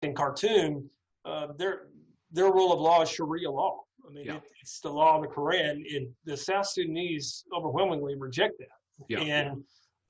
in Khartoum, their rule of law is Sharia law. I mean, it's the law of the Quran, and the South Sudanese overwhelmingly reject that. Yeah.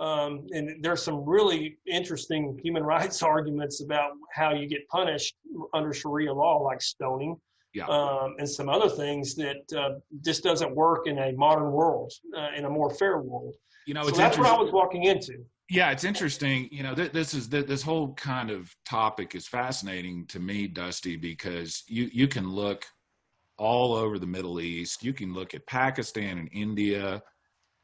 And there's some really interesting human rights arguments about how you get punished under Sharia law, like stoning, and some other things that just doesn't work in a modern world, in a more fair world. So that's what I was walking into. Yeah, it's interesting. This whole kind of topic is fascinating to me, Dusty, because you can look all over the Middle East. You can look at Pakistan and India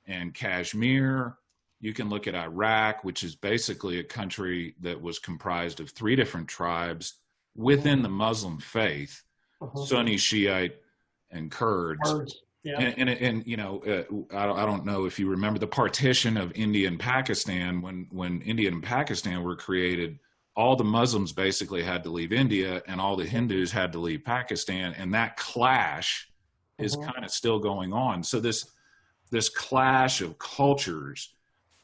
and Kashmir. You can look at Iraq, which is basically a country that was comprised of 3 different tribes within the Muslim faith, Sunni, Shiite, and Kurds. Yeah. And I don't know if you remember the partition of India and Pakistan. When India and Pakistan were created, all the Muslims basically had to leave India and all the Hindus had to leave Pakistan. And that clash is kind of still going on. So this clash of cultures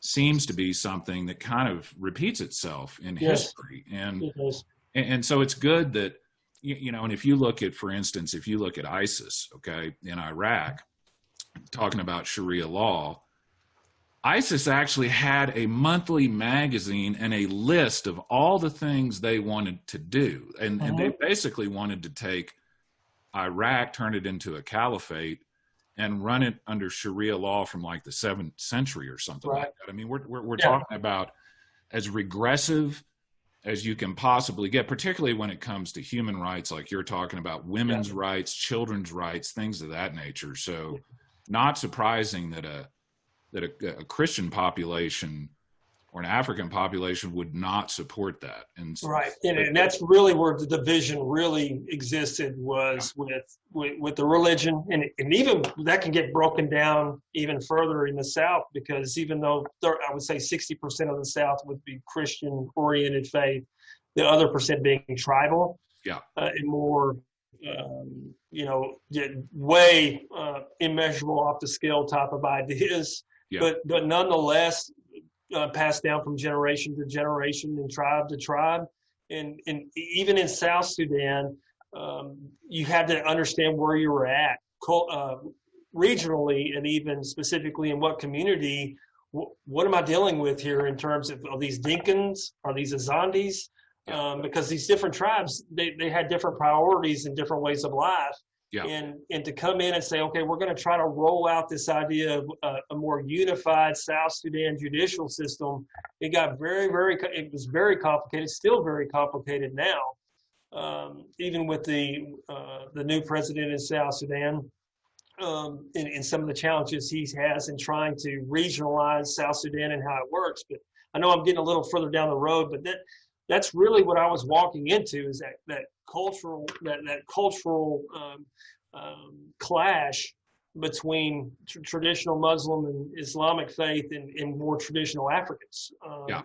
seems to be something that kind of repeats itself in history. And so it's good that, and if you look at, for instance, if you look at ISIS, in Iraq, talking about Sharia law, ISIS actually had a monthly magazine and a list of all the things they wanted to do. And they basically wanted to take Iraq, turn it into a caliphate, and run it under Sharia law from like the 7th century or something like that. I mean, we're talking about as regressive as you can possibly get, particularly when it comes to human rights, like you're talking about women's rights, children's rights, things of that nature. So not surprising that a Christian population or an African population would not support that. And that's really where the division really existed, was with the religion, and even that can get broken down even further in the South, because even though I would say 60% of the South would be Christian oriented faith, the other percent being tribal, and more way immeasurable, off the scale type of ideas, but nonetheless passed down from generation to generation and tribe to tribe. And even in South Sudan, you had to understand where you were at regionally, and even specifically in what community. What am I dealing with here in terms of these Dinkins? Are these Azandis? Because these different tribes, they had different priorities and different ways of life. And to come in and say, okay, we're going to try to roll out this idea of a more unified South Sudan judicial system, it got it was very complicated, still very complicated now, even with the new president in South Sudan, in some of the challenges he has in trying to regionalize South Sudan and how it works. But I know I'm getting a little further down the road, but that's really what I was walking into, is that cultural clash between traditional Muslim and Islamic faith and more traditional Africans.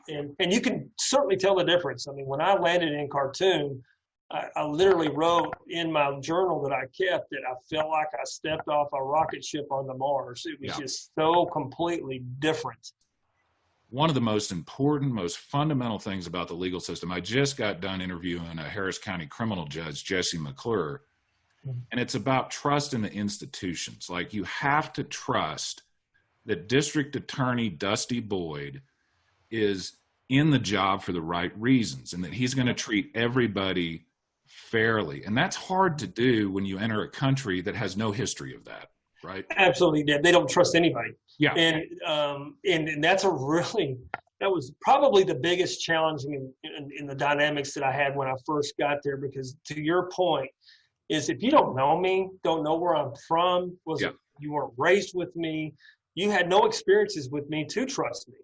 And you can certainly tell the difference. I mean, when I landed in Khartoum, I literally wrote in my journal that I kept that I felt like I stepped off a rocket ship on the Mars. It was just so completely different. One of the most important, most fundamental things about the legal system, I just got done interviewing a Harris County criminal judge, Jesse McClure, and it's about trust in the institutions. Like, you have to trust that District Attorney Dusty Boyd is in the job for the right reasons, and that he's going to treat everybody fairly. And that's hard to do when you enter a country that has no history of that, right? Absolutely. They don't trust anybody. Yeah. And that was probably the biggest challenge in the dynamics that I had when I first got there, because to your point is, if you don't know me, don't know where I'm from, you weren't raised with me, you had no experiences with me to trust me.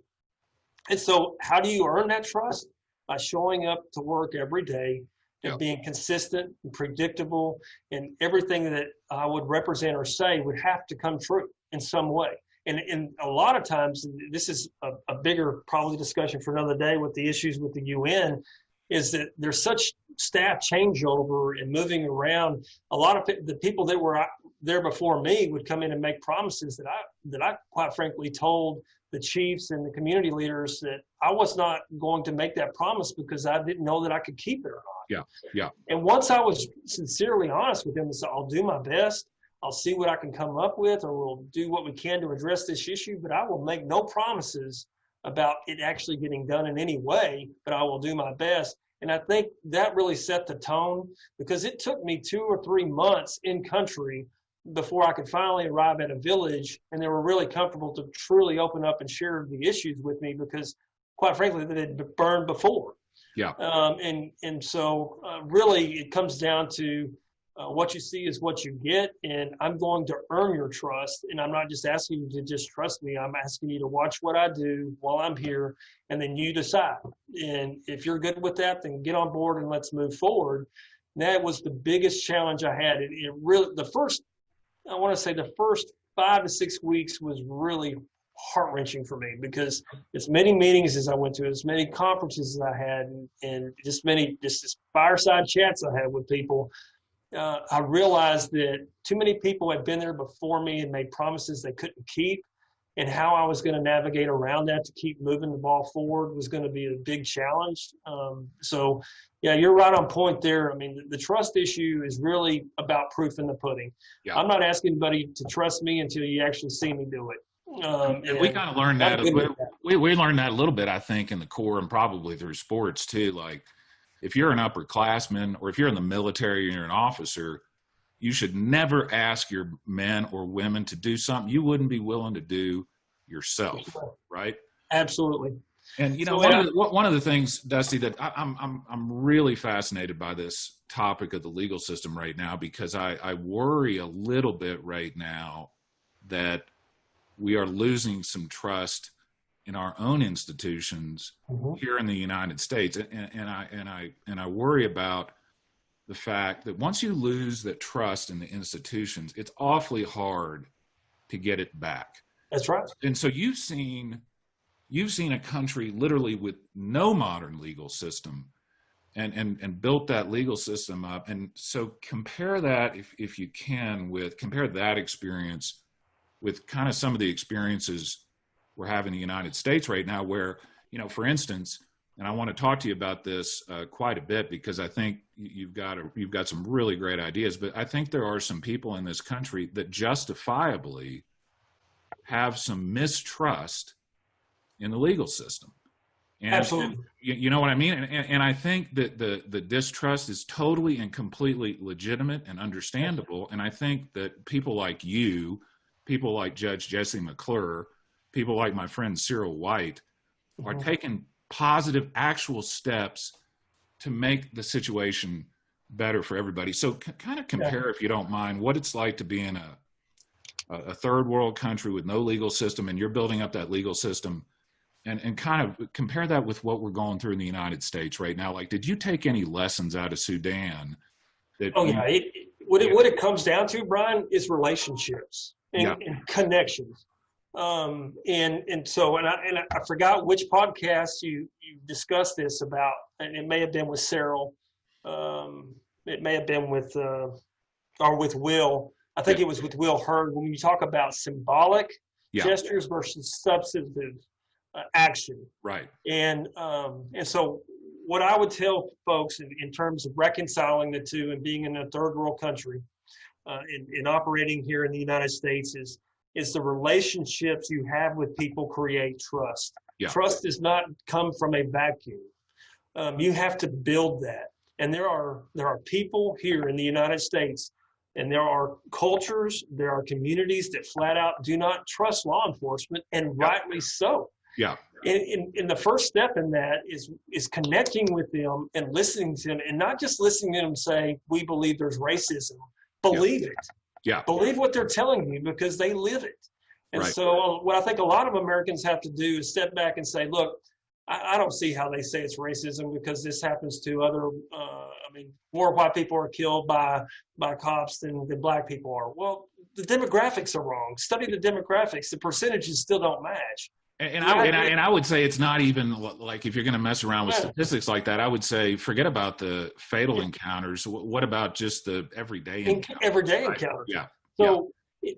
And so how do you earn that trust? By showing up to work every day and being consistent and predictable, and everything that I would represent or say would have to come true in some way. And a lot of times, and this is a bigger probably discussion for another day with the issues with the UN, is that there's such staff changeover and moving around. A lot of the people that were there before me would come in and make promises that I quite frankly told the chiefs and the community leaders that I was not going to make that promise because I didn't know that I could keep it or not. Yeah. Yeah. And once I was sincerely honest with them and said, I'll do my best, I'll see what I can come up with, or we'll do what we can to address this issue, but I will make no promises about it actually getting done in any way, but I will do my best. And I think that really set the tone, because it took me 2 or 3 months in country before I could finally arrive at a village, and they were really comfortable to truly open up and share the issues with me, because quite frankly, they had burned before. Yeah. And so really it comes down to what you see is what you get, and I'm going to earn your trust. And I'm not just asking you to just trust me. I'm asking you to watch what I do while I'm here, and then you decide. And if you're good with that, then get on board and let's move forward. And that was the biggest challenge I had. It really, the first 5 to 6 weeks was really heart-wrenching for me, because as many meetings as I went to, as many conferences as I had, and just this fireside chats I had with people, I realized that too many people had been there before me and made promises they couldn't keep, and how I was going to navigate around that to keep moving the ball forward was going to be a big challenge. So yeah, you're right on point there. I mean, the trust issue is really about proof in the pudding. Yeah. I'm not asking anybody to trust me until you actually see me do it. And we kind of learned that. We learned that a little bit, I think, in the Corps, and probably through sports too. Like, if you're an upperclassman, or if you're in the military and you're an officer, you should never ask your men or women to do something you wouldn't be willing to do yourself, right? Absolutely. And you know, one of the things, Dusty, that I'm really fascinated by this topic of the legal system right now, because I worry a little bit right now that we are losing some trust in our own institutions here in the United States, and I worry about the fact that once you lose that trust in the institutions, it's awfully hard to get it back. That's right. And so you've seen a country literally with no modern legal system, and built that legal system up. And so compare that, if you can, compare that experience with kind of some of the experiences we're having in the United States right now, where, you know, for instance, and I want to talk to you about this quite a bit, because I think you've got some really great ideas, but I think there are some people in this country that justifiably have some mistrust in the legal system. And, absolutely. You know what I mean? And I think that the distrust is totally and completely legitimate and understandable. And I think that people like you, people like Judge Jesse McClure, people like my friend Cyril White, are taking positive, actual steps to make the situation better for everybody. So kind of compare, if you don't mind, what it's like to be in a third world country with no legal system, and you're building up that legal system, and kind of compare that with what we're going through in the United States right now. Like, did you take any lessons out of Sudan? What it comes down to, Brian, is relationships and connections. And so I forgot which podcast you discussed this about, and it may have been with Cyril. It may have been with Will. I think it was with Will Hurd, when you talk about symbolic gestures versus substantive action. Right. And so what I would tell folks in terms of reconciling the two and being in a third world country and operating here in the United States is the relationships you have with people create trust. Yeah. Trust does not come from a vacuum. You have to build that. And there are people here in the United States, and there are cultures, there are communities that flat out do not trust law enforcement, and rightly so. Yeah. And the first step in that is connecting with them and listening to them, and not just listening to them say, we believe there's racism. Believe it. Yeah. Believe what they're telling you, because they live it. And so what I think a lot of Americans have to do is step back and say, look, I don't see how they say it's racism, because this happens to other, more white people are killed by cops than black people are. Well, the demographics are wrong. Study the demographics. The percentages still don't match. And I would say it's not even like, if you're going to mess around with statistics like that, I would say forget about the fatal encounters. What about just the everyday encounters? Everyday encounters. Yeah. So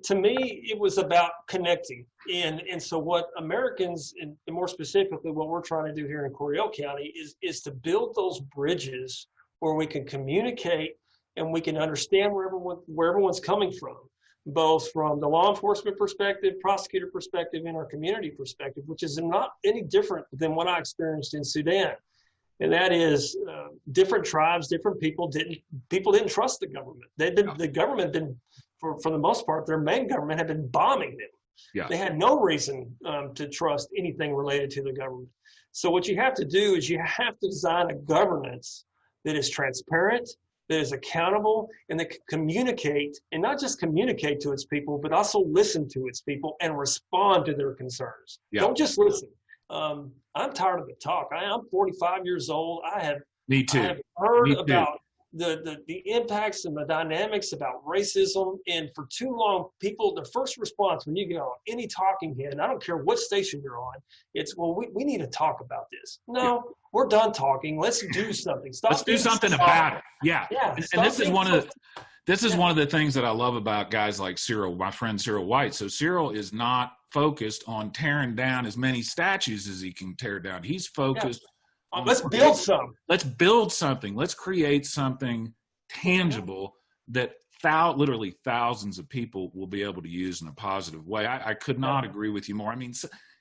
to me, it was about connecting. And so what Americans, and more specifically what we're trying to do here in Cordell County, is to build those bridges where we can communicate and we can understand where everyone's coming from, both from the law enforcement perspective, prosecutor perspective, and our community perspective, which is not any different than what I experienced in Sudan. And that is different tribes, different people didn't trust the government. The government been, for the most part, their main government had been bombing them. Yeah. They had no reason to trust anything related to the government. So what you have to do is you have to design a governance that is transparent, that is accountable, and that can communicate, and not just communicate to its people, but also listen to its people and respond to their concerns. Yeah. Don't just listen. I'm tired of the talk. I'm 45 years old. Me too. I have heard about the impacts and the dynamics about racism, and for too long, the first response when you get on any talking head, and I don't care what station you're on, it's, well, we need to talk about this. No, we're done talking. Let's do something. Let's do something about it. Yeah. And this is one of the things that I love about guys like Cyril, my friend Cyril White. So Cyril is not focused on tearing down as many statues as he can tear down. He's focused on let's build some. Let's build something. Let's create something tangible that literally thousands of people will be able to use in a positive way. I could not agree with you more. I mean,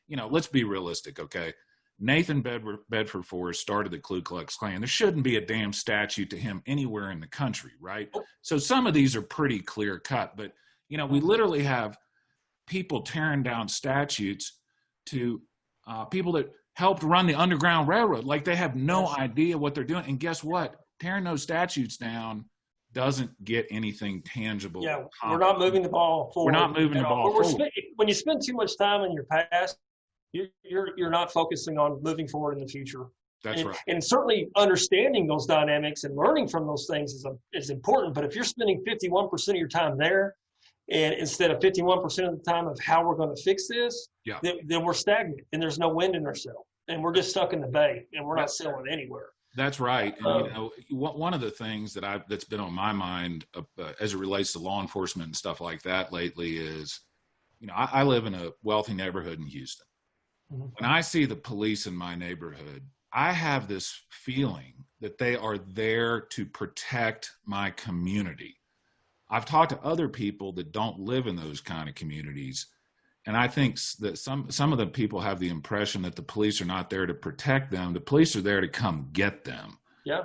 let's be realistic, okay? Nathan Bedford Forrest started the Ku Klux Klan. There shouldn't be a damn statue to him anywhere in the country, right? So some of these are pretty clear cut, but we literally have people tearing down statues to people that helped run the Underground Railroad. Like, they have no idea what they're doing. And guess what? Tearing those statues down doesn't get anything tangible. Yeah, we're not moving the ball forward. We're not moving the ball forward. When you spend too much time in your past, you're not focusing on moving forward in the future. That's right. And certainly understanding those dynamics and learning from those things is important. But if you're spending 51% of your time there, and instead of 51% of the time of how we're going to fix this, then we're stagnant and there's no wind in our sail, and we're just stuck in the bay and we're not sailing anywhere. That's right. And one of the things that's been on my mind as it relates to law enforcement and stuff like that lately is, I live in a wealthy neighborhood in Houston. Mm-hmm. When I see the police in my neighborhood, I have this feeling that they are there to protect my community. I've talked to other people that don't live in those kind of communities, and I think that some of the people have the impression that the police are not there to protect them. The police are there to come get them. Yeah.